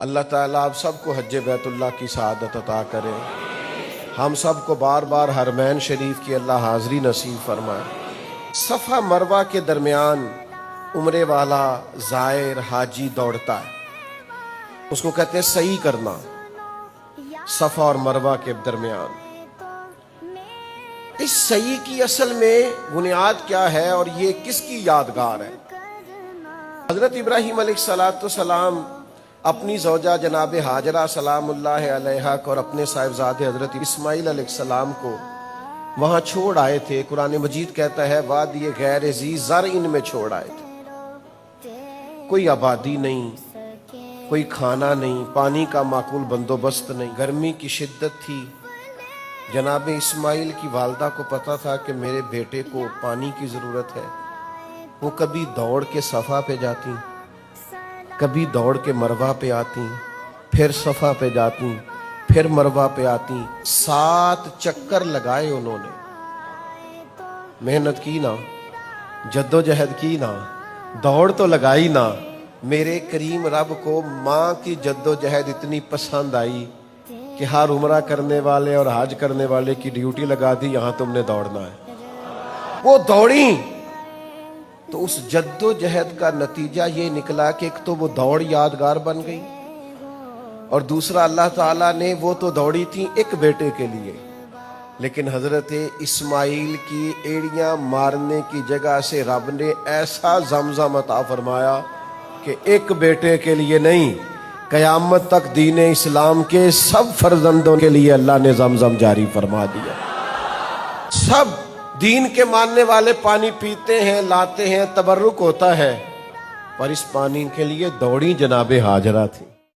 اللہ تعالیٰ آپ سب کو حج بیت اللہ کی سعادت عطا کرے، ہم سب کو بار بار حرمین شریف کی اللہ حاضری نصیب فرمائے۔ صفا مروہ کے درمیان عمرے والا زائر حاجی دوڑتا ہے، اس کو کہتے ہیں سعی کرنا، صفا اور مروہ کے درمیان۔ اس سعی کی اصل میں بنیاد کیا ہے اور یہ کس کی یادگار ہے؟ حضرت ابراہیم علیہ السلام اپنی زوجہ جناب حاجرہ سلام اللہ علیہا کو اور اپنے صاحبزادے حضرت اسماعیل علیہ السلام کو وہاں چھوڑ آئے تھے۔ قرآن مجید کہتا ہے وادی غیر ذی زرع میں چھوڑ آئے تھے، کوئی آبادی نہیں، کوئی کھانا نہیں، پانی کا معقول بندوبست نہیں، گرمی کی شدت تھی۔ جناب اسماعیل کی والدہ کو پتا تھا کہ میرے بیٹے کو پانی کی ضرورت ہے، وہ کبھی دوڑ کے صفا پہ جاتی، کبھی دوڑ کے مروہ پہ آتی، پھر صفا پہ جاتی، پھر مروہ پہ آتی۔ 7 چکر لگائے انہوں نے، محنت کی نا، جدوجہد کی نا، دوڑ تو لگائی نا۔ میرے کریم رب کو ماں کی جدوجہد اتنی پسند آئی کہ ہر عمرہ کرنے والے اور حج کرنے والے کی ڈیوٹی لگا دی، یہاں تم نے دوڑنا ہے۔ وہ دوڑیں تو اس جدوجہد کا نتیجہ یہ نکلا کہ ایک تو وہ دوڑ یادگار بن گئی، اور دوسرا اللہ تعالیٰ نے وہ تو دوڑی تھی ایک بیٹے کے لیے، لیکن حضرت اسماعیل کی ایڑیاں مارنے کی جگہ سے رب نے ایسا زمزم عطا فرمایا کہ ایک بیٹے کے لیے نہیں، قیامت تک دین اسلام کے سب فرزندوں کے لیے اللہ نے زمزم جاری فرما دیا۔ سب دین کے ماننے والے پانی پیتے ہیں، لاتے ہیں، تبرک ہوتا ہے، پر اس پانی کے لیے دوڑی جناب حاجرہ تھی۔